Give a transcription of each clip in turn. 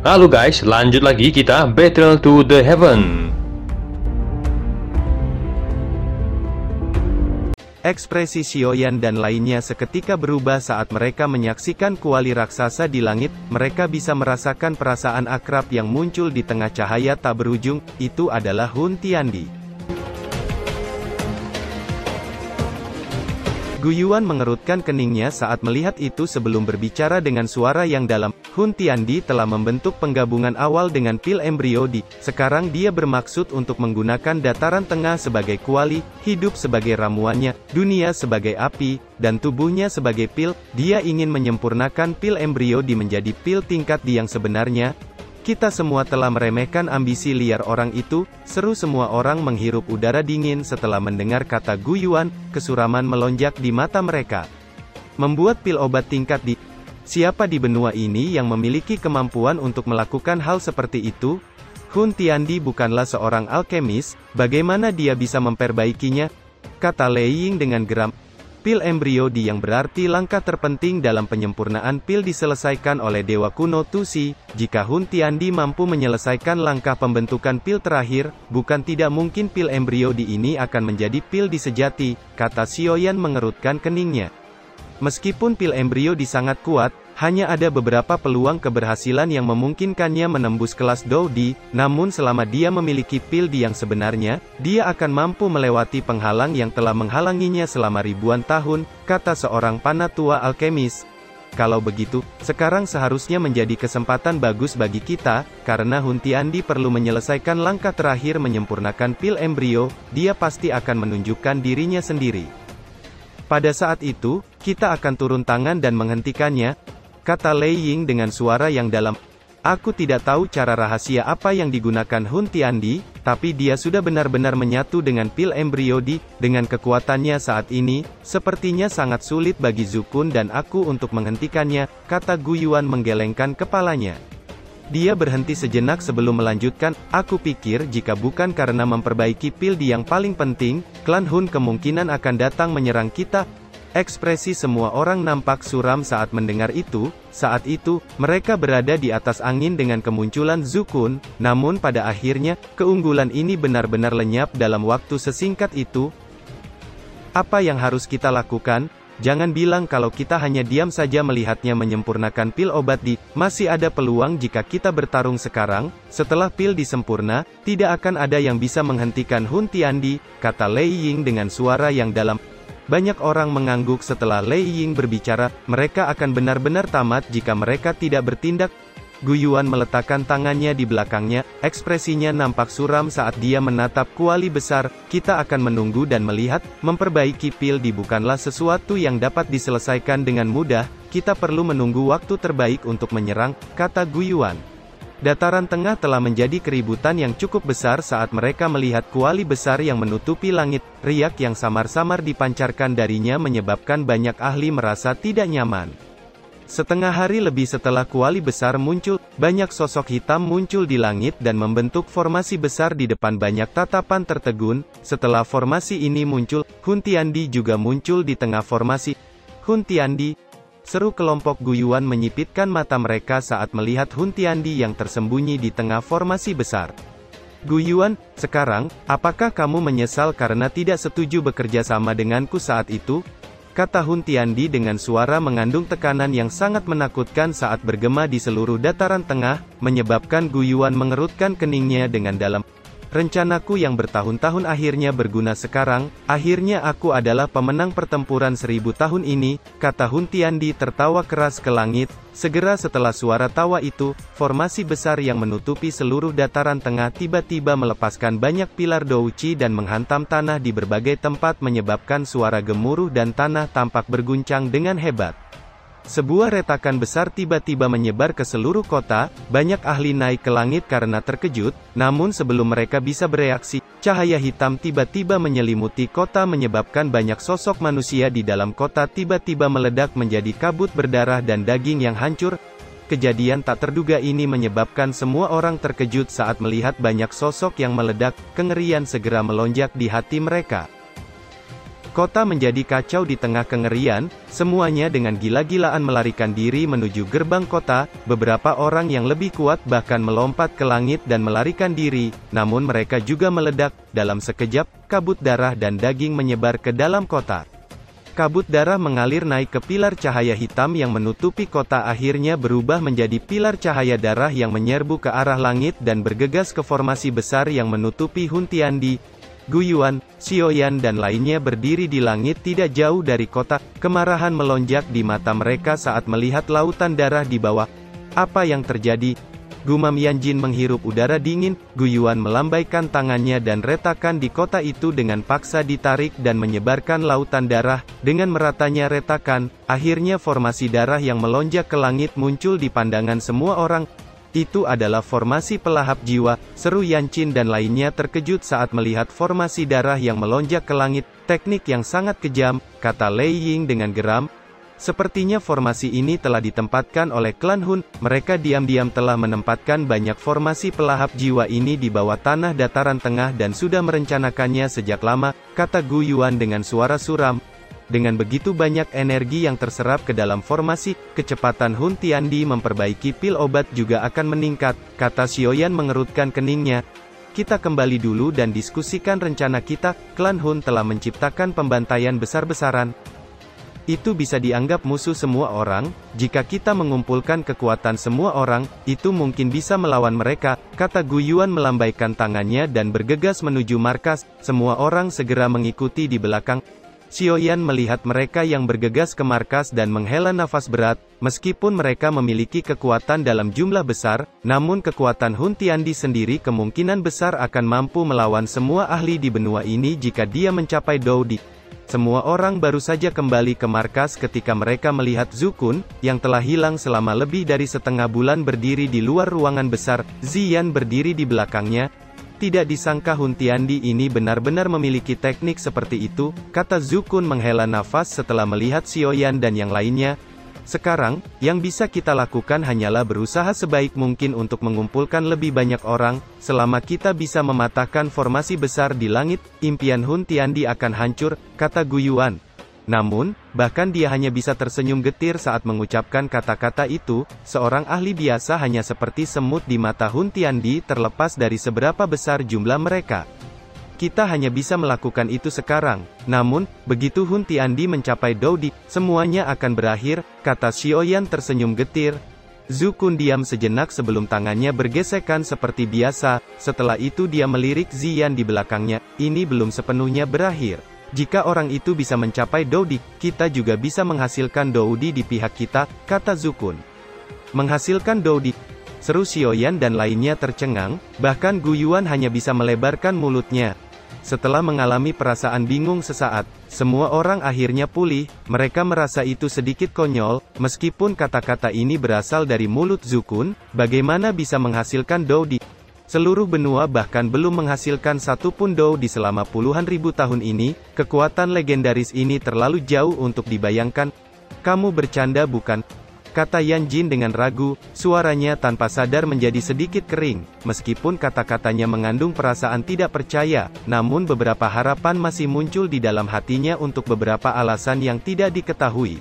Halo guys, lanjut lagi kita Battle to the Heaven. Ekspresi Xiaoyan dan lainnya seketika berubah saat mereka menyaksikan kuali raksasa di langit. Mereka bisa merasakan perasaan akrab yang muncul di tengah cahaya tak berujung. Itu adalah Hun Tiandi. Gu Yuan mengerutkan keningnya saat melihat itu sebelum berbicara dengan suara yang dalam. Hun Tiandi telah membentuk penggabungan awal dengan pil embrio di. Sekarang dia bermaksud untuk menggunakan dataran tengah sebagai kuali, hidup sebagai ramuannya, dunia sebagai api, dan tubuhnya sebagai pil. Dia ingin menyempurnakan pil embrio di menjadi pil tingkat di yang sebenarnya. Kita semua telah meremehkan ambisi liar orang itu, seru semua orang menghirup udara dingin setelah mendengar kata Gu Yuan, kesuraman melonjak di mata mereka. Membuat pil obat tingkat di. Siapa di benua ini yang memiliki kemampuan untuk melakukan hal seperti itu? Hun Tiandi bukanlah seorang alkemis, bagaimana dia bisa memperbaikinya? Kata Lei Ying dengan geram. Pil embrio di yang berarti langkah terpenting dalam penyempurnaan pil diselesaikan oleh Dewa Kuno Tusi. Jika Hun Tiandi mampu menyelesaikan langkah pembentukan pil terakhir, bukan tidak mungkin pil embrio di ini akan menjadi pil di sejati, kata Xiaoyan mengerutkan keningnya. Meskipun pil embrio di sangat kuat, hanya ada beberapa peluang keberhasilan yang memungkinkannya menembus kelas Doudi, namun selama dia memiliki pil di yang sebenarnya, dia akan mampu melewati penghalang yang telah menghalanginya selama ribuan tahun, kata seorang panatua alkemis. Kalau begitu, sekarang seharusnya menjadi kesempatan bagus bagi kita, karena Hun Tiandi perlu menyelesaikan langkah terakhir menyempurnakan pil embrio, dia pasti akan menunjukkan dirinya sendiri. Pada saat itu, kita akan turun tangan dan menghentikannya, kata Lei Ying dengan suara yang dalam. Aku tidak tahu cara rahasia apa yang digunakan Hun Tiandi, tapi dia sudah benar-benar menyatu dengan pil embrio di. Dengan kekuatannya saat ini, sepertinya sangat sulit bagi Zukun dan aku untuk menghentikannya, kata Gu Yuan menggelengkan kepalanya. Dia berhenti sejenak sebelum melanjutkan, aku pikir jika bukan karena memperbaiki pil di yang paling penting, klan Hun kemungkinan akan datang menyerang kita. Ekspresi semua orang nampak suram saat mendengar itu. Saat itu, mereka berada di atas angin dengan kemunculan Zukun, namun pada akhirnya, keunggulan ini benar-benar lenyap dalam waktu sesingkat itu. Apa yang harus kita lakukan? Jangan bilang kalau kita hanya diam saja melihatnya menyempurnakan pil obat di. Masih ada peluang jika kita bertarung sekarang, setelah pil disempurna, tidak akan ada yang bisa menghentikan Hun Tiandi, kata Lei Ying dengan suara yang dalam. Banyak orang mengangguk setelah Lei Ying berbicara, mereka akan benar-benar tamat jika mereka tidak bertindak. Gu Yuan meletakkan tangannya di belakangnya, ekspresinya nampak suram saat dia menatap kuali besar. Kita akan menunggu dan melihat, memperbaiki pil di bukanlah sesuatu yang dapat diselesaikan dengan mudah, kita perlu menunggu waktu terbaik untuk menyerang, kata Gu Yuan. Dataran tengah telah menjadi keributan yang cukup besar saat mereka melihat kuali besar yang menutupi langit. Riak yang samar-samar dipancarkan darinya menyebabkan banyak ahli merasa tidak nyaman. Setengah hari lebih setelah kuali besar muncul, banyak sosok hitam muncul di langit dan membentuk formasi besar di depan banyak tatapan tertegun. Setelah formasi ini muncul, Hun Tiandi juga muncul di tengah formasi. Hun Tiandi, seru kelompok Gu Yuan menyipitkan mata mereka saat melihat Hun Tiandi yang tersembunyi di tengah formasi besar. Gu Yuan, sekarang, apakah kamu menyesal karena tidak setuju bekerja sama denganku saat itu? Kata Hun Tiandi dengan suara mengandung tekanan yang sangat menakutkan saat bergema di seluruh dataran tengah, menyebabkan Gu Yuan mengerutkan keningnya dengan dalam. Rencanaku yang bertahun-tahun akhirnya berguna sekarang, akhirnya aku adalah pemenang pertempuran 1000 tahun ini, kata Hun Tiandi tertawa keras ke langit. Segera setelah suara tawa itu, formasi besar yang menutupi seluruh dataran tengah tiba-tiba melepaskan banyak pilar douci dan menghantam tanah di berbagai tempat menyebabkan suara gemuruh dan tanah tampak berguncang dengan hebat. Sebuah retakan besar tiba-tiba menyebar ke seluruh kota, banyak ahli naik ke langit karena terkejut, namun sebelum mereka bisa bereaksi, cahaya hitam tiba-tiba menyelimuti kota menyebabkan banyak sosok manusia di dalam kota tiba-tiba meledak menjadi kabut berdarah dan daging yang hancur. Kejadian tak terduga ini menyebabkan semua orang terkejut saat melihat banyak sosok yang meledak, kengerian segera melonjak di hati mereka. Kota menjadi kacau di tengah kengerian, semuanya dengan gila-gilaan melarikan diri menuju gerbang kota, beberapa orang yang lebih kuat bahkan melompat ke langit dan melarikan diri, namun mereka juga meledak, dalam sekejap, kabut darah dan daging menyebar ke dalam kota. Kabut darah mengalir naik ke pilar cahaya hitam yang menutupi kota akhirnya berubah menjadi pilar cahaya darah yang menyerbu ke arah langit dan bergegas ke formasi besar yang menutupi Hun Tiandi. Gu Yuan, Xiaoyan dan lainnya berdiri di langit tidak jauh dari kota, kemarahan melonjak di mata mereka saat melihat lautan darah di bawah. Apa yang terjadi? Gumam Yanjin menghirup udara dingin, Gu Yuan melambaikan tangannya dan retakan di kota itu dengan paksa ditarik dan menyebarkan lautan darah, dengan meratanya retakan, akhirnya formasi darah yang melonjak ke langit muncul di pandangan semua orang. Itu adalah formasi pelahap jiwa, seru Yanjin dan lainnya terkejut saat melihat formasi darah yang melonjak ke langit, teknik yang sangat kejam, kata Lei Ying dengan geram. Sepertinya formasi ini telah ditempatkan oleh klan Hun, mereka diam-diam telah menempatkan banyak formasi pelahap jiwa ini di bawah tanah dataran tengah dan sudah merencanakannya sejak lama, kata Gu Yuan dengan suara suram. Dengan begitu banyak energi yang terserap ke dalam formasi, kecepatan Hun Tiandi memperbaiki pil obat juga akan meningkat, kata Xiaoyan mengerutkan keningnya. Kita kembali dulu dan diskusikan rencana kita, klan Hun telah menciptakan pembantaian besar-besaran. Itu bisa dianggap musuh semua orang, jika kita mengumpulkan kekuatan semua orang, itu mungkin bisa melawan mereka, kata Gu Yuan melambaikan tangannya dan bergegas menuju markas, semua orang segera mengikuti di belakang. Xiaoyan melihat mereka yang bergegas ke markas dan menghela nafas berat, meskipun mereka memiliki kekuatan dalam jumlah besar, namun kekuatan Hun Tiandi sendiri kemungkinan besar akan mampu melawan semua ahli di benua ini jika dia mencapai Doudi. Semua orang baru saja kembali ke markas ketika mereka melihat Zukun, yang telah hilang selama lebih dari setengah bulan berdiri di luar ruangan besar, Ziyan berdiri di belakangnya. Tidak disangka Hun Tiandi ini benar-benar memiliki teknik seperti itu, kata Zukun menghela nafas setelah melihat Xiaoyan dan yang lainnya. Sekarang, yang bisa kita lakukan hanyalah berusaha sebaik mungkin untuk mengumpulkan lebih banyak orang, selama kita bisa mematahkan formasi besar di langit, impian Hun Tiandi akan hancur, kata Gu Yuan. Namun, bahkan dia hanya bisa tersenyum getir saat mengucapkan kata-kata itu, seorang ahli biasa hanya seperti semut di mata Hun Tiandi terlepas dari seberapa besar jumlah mereka. Kita hanya bisa melakukan itu sekarang, namun, begitu Hun Tiandi mencapai Doudi, semuanya akan berakhir, kata Xiaoyan tersenyum getir. Zukun diam sejenak sebelum tangannya bergesekan seperti biasa, setelah itu dia melirik Ziyan di belakangnya, ini belum sepenuhnya berakhir. Jika orang itu bisa mencapai Doudi, kita juga bisa menghasilkan Doudi di pihak kita, kata Zukun. Menghasilkan Doudi, seru Xiaoyan dan lainnya tercengang, bahkan Gu Yuan hanya bisa melebarkan mulutnya. Setelah mengalami perasaan bingung sesaat, semua orang akhirnya pulih, mereka merasa itu sedikit konyol, meskipun kata-kata ini berasal dari mulut Zukun, bagaimana bisa menghasilkan Doudi? Seluruh benua bahkan belum menghasilkan satu pun Doudi selama puluhan ribu tahun ini, kekuatan legendaris ini terlalu jauh untuk dibayangkan. Kamu bercanda bukan? Kata Yanjin dengan ragu, suaranya tanpa sadar menjadi sedikit kering, meskipun kata-katanya mengandung perasaan tidak percaya, namun beberapa harapan masih muncul di dalam hatinya untuk beberapa alasan yang tidak diketahui.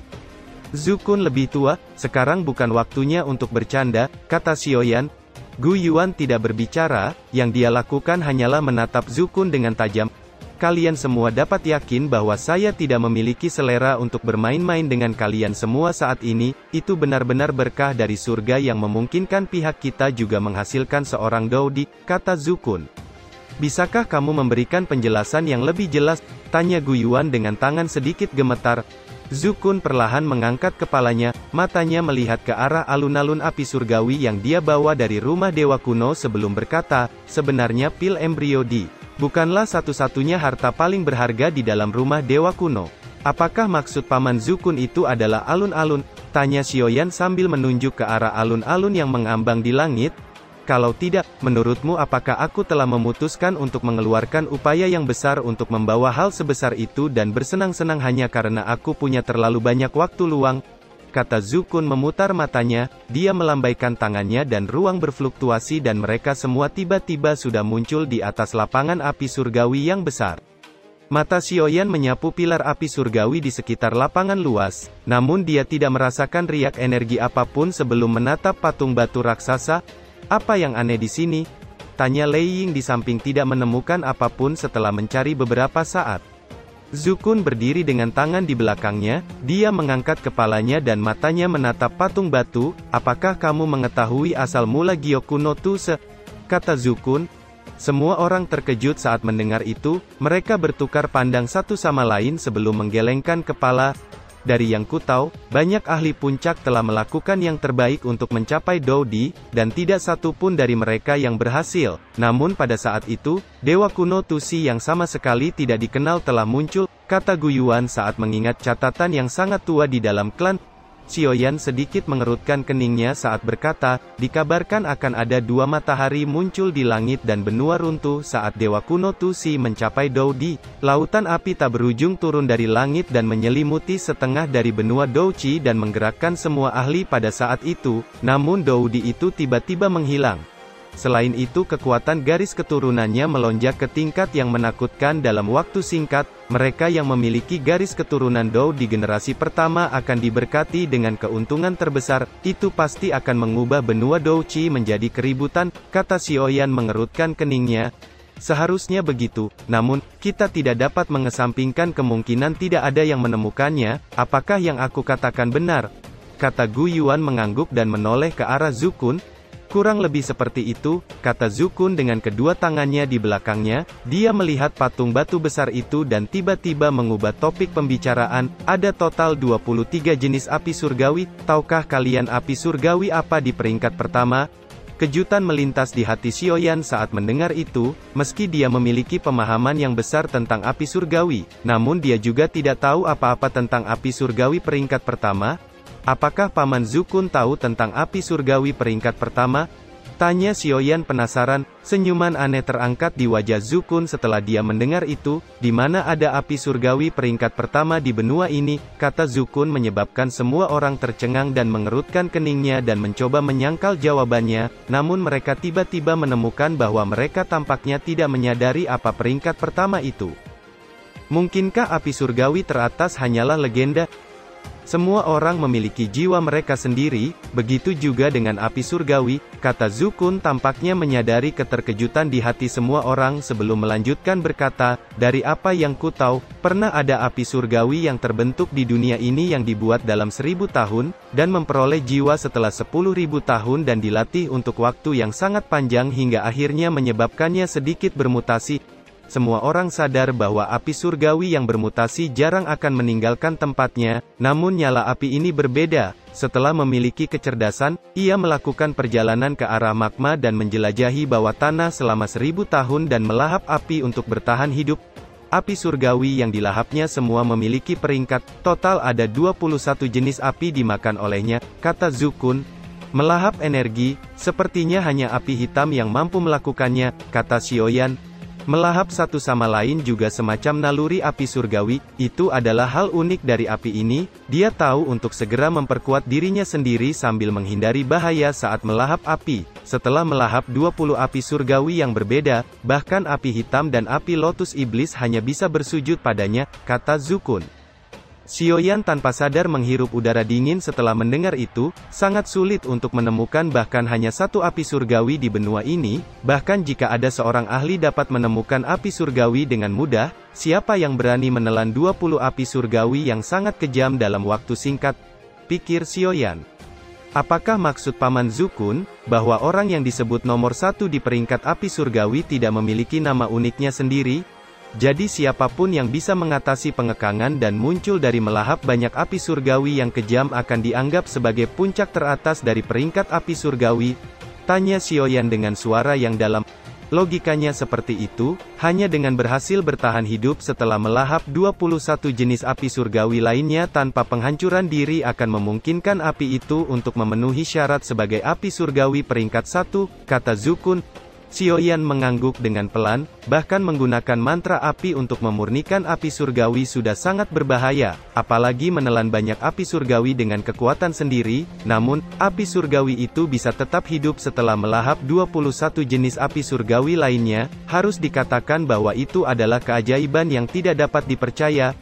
Zukun lebih tua, sekarang bukan waktunya untuk bercanda, kata Xiaoyan. Gu Yuan tidak berbicara, yang dia lakukan hanyalah menatap Zukun dengan tajam. Kalian semua dapat yakin bahwa saya tidak memiliki selera untuk bermain-main dengan kalian semua saat ini, itu benar-benar berkah dari surga yang memungkinkan pihak kita juga menghasilkan seorang Doudi, kata Zukun. Bisakah kamu memberikan penjelasan yang lebih jelas? Tanya Gu Yuan dengan tangan sedikit gemetar. Zukun perlahan mengangkat kepalanya, matanya melihat ke arah alun-alun api surgawi yang dia bawa dari rumah dewa kuno sebelum berkata, sebenarnya pil embrio di bukanlah satu-satunya harta paling berharga di dalam rumah dewa kuno. Apakah maksud Paman Zukun itu adalah alun-alun? Tanya Xiaoyan sambil menunjuk ke arah alun-alun yang mengambang di langit. Kalau tidak, menurutmu apakah aku telah memutuskan untuk mengeluarkan upaya yang besar untuk membawa hal sebesar itu dan bersenang-senang hanya karena aku punya terlalu banyak waktu luang? Kata Zukun memutar matanya, dia melambaikan tangannya dan ruang berfluktuasi dan mereka semua tiba-tiba sudah muncul di atas lapangan api surgawi yang besar. Mata Xiaoyan menyapu pilar api surgawi di sekitar lapangan luas, namun dia tidak merasakan riak energi apapun sebelum menatap patung batu raksasa. Apa yang aneh di sini? Tanya Lei Ying di samping tidak menemukan apapun setelah mencari beberapa saat. Zukun berdiri dengan tangan di belakangnya, dia mengangkat kepalanya dan matanya menatap patung batu. Apakah kamu mengetahui asal mula Gyoku no Tuse? Kata Zukun. Semua orang terkejut saat mendengar itu, mereka bertukar pandang satu sama lain sebelum menggelengkan kepala. Dari yang ku tahu, banyak ahli puncak telah melakukan yang terbaik untuk mencapai Doudi, dan tidak satu pun dari mereka yang berhasil. Namun pada saat itu, Dewa Kuno Tusi yang sama sekali tidak dikenal telah muncul, kata Gu Yuan saat mengingat catatan yang sangat tua di dalam klan. Xiaoyan sedikit mengerutkan keningnya saat berkata, dikabarkan akan ada 2 matahari muncul di langit dan benua runtuh saat Dewa Kuno Tusi mencapai Doudi. Lautan api tak berujung turun dari langit dan menyelimuti setengah dari benua Douchi dan menggerakkan semua ahli pada saat itu, namun Doudi itu tiba-tiba menghilang. Selain itu kekuatan garis keturunannya melonjak ke tingkat yang menakutkan dalam waktu singkat. Mereka yang memiliki garis keturunan Dou di generasi pertama akan diberkati dengan keuntungan terbesar, itu pasti akan mengubah benua Douchi menjadi keributan, kata Xiaoyan mengerutkan keningnya. Seharusnya begitu, namun, kita tidak dapat mengesampingkan kemungkinan tidak ada yang menemukannya. Apakah yang aku katakan benar? Kata Gu Yuan mengangguk dan menoleh ke arah Zukun. Kurang lebih seperti itu, kata Zukun dengan kedua tangannya di belakangnya. Dia melihat patung batu besar itu dan tiba-tiba mengubah topik pembicaraan. Ada total 23 jenis api surgawi. Tahukah kalian api surgawi apa di peringkat pertama? Kejutan melintas di hati Xiaoyan saat mendengar itu. Meski dia memiliki pemahaman yang besar tentang api surgawi, namun dia juga tidak tahu apa-apa tentang api surgawi peringkat pertama. Apakah Paman Zukun tahu tentang api surgawi peringkat pertama? Tanya Xiaoyan penasaran. Senyuman aneh terangkat di wajah Zukun setelah dia mendengar itu. Di mana ada api surgawi peringkat pertama di benua ini? Kata Zukun menyebabkan semua orang tercengang dan mengerutkan keningnya dan mencoba menyangkal jawabannya. Namun mereka tiba-tiba menemukan bahwa mereka tampaknya tidak menyadari apa peringkat pertama itu. Mungkinkah api surgawi teratas hanyalah legenda? Semua orang memiliki jiwa mereka sendiri, begitu juga dengan api surgawi, kata Zukun tampaknya menyadari keterkejutan di hati semua orang sebelum melanjutkan berkata, dari apa yang ku tahu, pernah ada api surgawi yang terbentuk di dunia ini yang dibuat dalam 1000 tahun, dan memperoleh jiwa setelah 10.000 tahun dan dilatih untuk waktu yang sangat panjang hingga akhirnya menyebabkannya sedikit bermutasi. Semua orang sadar bahwa api surgawi yang bermutasi jarang akan meninggalkan tempatnya, namun nyala api ini berbeda. Setelah memiliki kecerdasan, ia melakukan perjalanan ke arah magma dan menjelajahi bawah tanah selama 1000 tahun dan melahap api untuk bertahan hidup. Api surgawi yang dilahapnya semua memiliki peringkat, total ada 21 jenis api dimakan olehnya, kata Zukun. Melahap energi, sepertinya hanya api hitam yang mampu melakukannya, kata Xiaoyan. Melahap satu sama lain juga semacam naluri api surgawi. Itu adalah hal unik dari api ini. Dia tahu untuk segera memperkuat dirinya sendiri sambil menghindari bahaya saat melahap api. Setelah melahap 20 api surgawi yang berbeda, bahkan api hitam dan api lotus iblis hanya bisa bersujud padanya, kata Zukun. Xiaoyan tanpa sadar menghirup udara dingin setelah mendengar itu. Sangat sulit untuk menemukan bahkan hanya satu api surgawi di benua ini. Bahkan jika ada seorang ahli dapat menemukan api surgawi dengan mudah, siapa yang berani menelan 20 api surgawi yang sangat kejam dalam waktu singkat? Pikir Xiaoyan. Apakah maksud Paman Zukun, bahwa orang yang disebut nomor 1 di peringkat api surgawi tidak memiliki nama uniknya sendiri? Jadi siapapun yang bisa mengatasi pengekangan dan muncul dari melahap banyak api surgawi yang kejam akan dianggap sebagai puncak teratas dari peringkat api surgawi? Tanya Xiaoyan dengan suara yang dalam. Logikanya seperti itu, hanya dengan berhasil bertahan hidup setelah melahap 21 jenis api surgawi lainnya tanpa penghancuran diri akan memungkinkan api itu untuk memenuhi syarat sebagai api surgawi peringkat 1, kata Zukun. Xiaoyan mengangguk dengan pelan, bahkan menggunakan mantra api untuk memurnikan api surgawi sudah sangat berbahaya, apalagi menelan banyak api surgawi dengan kekuatan sendiri, namun, api surgawi itu bisa tetap hidup setelah melahap 21 jenis api surgawi lainnya, harus dikatakan bahwa itu adalah keajaiban yang tidak dapat dipercaya.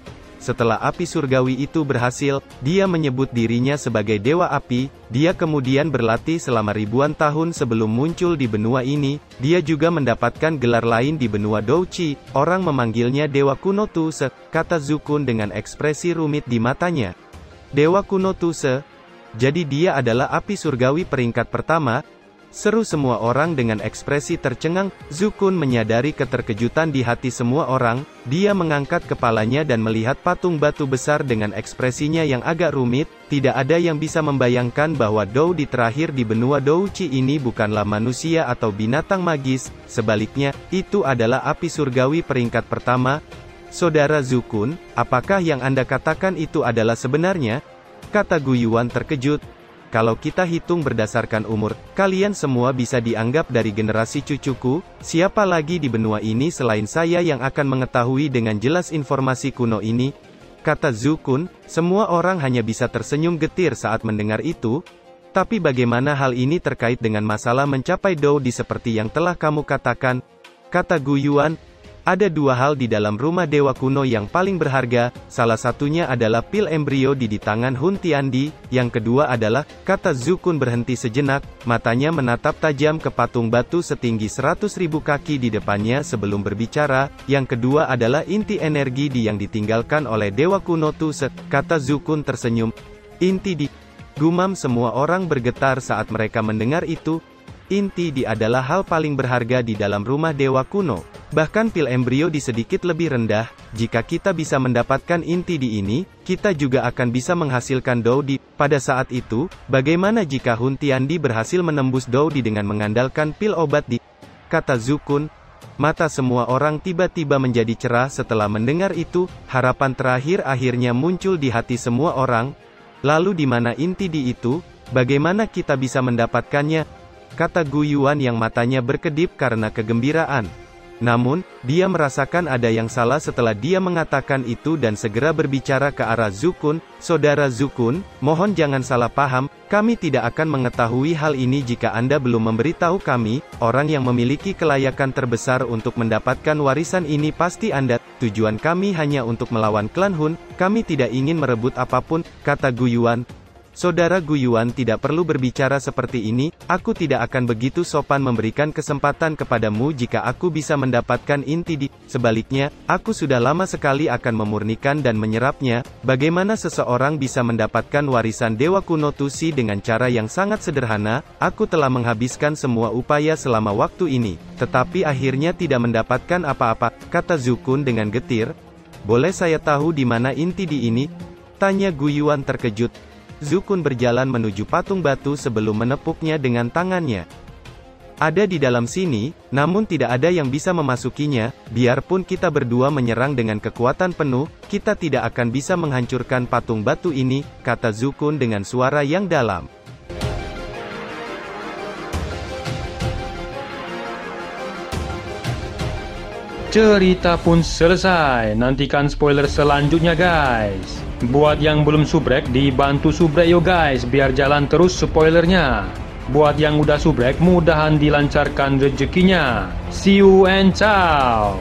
Setelah api surgawi itu berhasil, dia menyebut dirinya sebagai Dewa Api. Dia kemudian berlatih selama ribuan tahun sebelum muncul di benua ini. Dia juga mendapatkan gelar lain di benua Douchi. Orang memanggilnya Dewa Kuno Tuse, kata Zukun dengan ekspresi rumit di matanya. Dewa Kuno Tuse? Jadi dia adalah api surgawi peringkat pertama? Seru semua orang dengan ekspresi tercengang. Zukun menyadari keterkejutan di hati semua orang. Dia mengangkat kepalanya dan melihat patung batu besar dengan ekspresinya yang agak rumit. Tidak ada yang bisa membayangkan bahwa Dou di terakhir di benua Douchi ini bukanlah manusia atau binatang magis. Sebaliknya, itu adalah api surgawi peringkat pertama. Saudara Zukun, apakah yang Anda katakan itu adalah sebenarnya? Kata Guyuan terkejut. Kalau kita hitung berdasarkan umur, kalian semua bisa dianggap dari generasi cucuku. Siapa lagi di benua ini selain saya yang akan mengetahui dengan jelas informasi kuno ini? Kata Zukun. Semua orang hanya bisa tersenyum getir saat mendengar itu. Tapi bagaimana hal ini terkait dengan masalah mencapai Dou di seperti yang telah kamu katakan? Kata Guyuan. Ada dua hal di dalam rumah dewa kuno yang paling berharga, salah satunya adalah pil embrio di tangan Hun Tiandi, yang kedua adalah, kata Zukun berhenti sejenak, matanya menatap tajam ke patung batu setinggi 100.000 kaki di depannya sebelum berbicara, yang kedua adalah inti energi yang ditinggalkan oleh dewa kuno Tuse, kata Zukun tersenyum. Inti di. Gumam semua orang bergetar saat mereka mendengar itu. Inti adalah hal paling berharga di dalam rumah dewa kuno. Bahkan pil embrio sedikit lebih rendah. Jika kita bisa mendapatkan inti ini, kita juga akan bisa menghasilkan Dou di. Pada saat itu, bagaimana jika Hun Tiandi berhasil menembus Dou di dengan mengandalkan pil obat di? Kata Zukun. Mata semua orang tiba-tiba menjadi cerah setelah mendengar itu. Harapan terakhir akhirnya muncul di hati semua orang. Lalu di mana inti itu? Bagaimana kita bisa mendapatkannya? Kata Guyuan yang matanya berkedip karena kegembiraan. Namun, dia merasakan ada yang salah setelah dia mengatakan itu dan segera berbicara ke arah Zukun. Saudara Zukun, mohon jangan salah paham, kami tidak akan mengetahui hal ini jika Anda belum memberitahu kami. Orang yang memiliki kelayakan terbesar untuk mendapatkan warisan ini pasti Anda. Tujuan kami hanya untuk melawan klan Hun, kami tidak ingin merebut apapun, kata Guyuan. Saudara Guyuan tidak perlu berbicara seperti ini, aku tidak akan begitu sopan memberikan kesempatan kepadamu jika aku bisa mendapatkan inti di. Sebaliknya, aku sudah lama sekali akan memurnikan dan menyerapnya. Bagaimana seseorang bisa mendapatkan warisan Dewa Kuno Tusi dengan cara yang sangat sederhana? Aku telah menghabiskan semua upaya selama waktu ini, tetapi akhirnya tidak mendapatkan apa-apa, kata Zukun dengan getir. Boleh saya tahu di mana inti di ini? Tanya Guyuan terkejut. Zukun berjalan menuju patung batu sebelum menepuknya dengan tangannya. Ada di dalam sini, namun tidak ada yang bisa memasukinya. Biarpun kita berdua menyerang dengan kekuatan penuh, kita tidak akan bisa menghancurkan patung batu ini, kata Zukun dengan suara yang dalam. Cerita pun selesai, nantikan spoiler selanjutnya guys. Buat yang belum subrek, dibantu subrek yo guys, biar jalan terus spoilernya. Buat yang udah subrek, mudahan dilancarkan rezekinya. See you and ciao.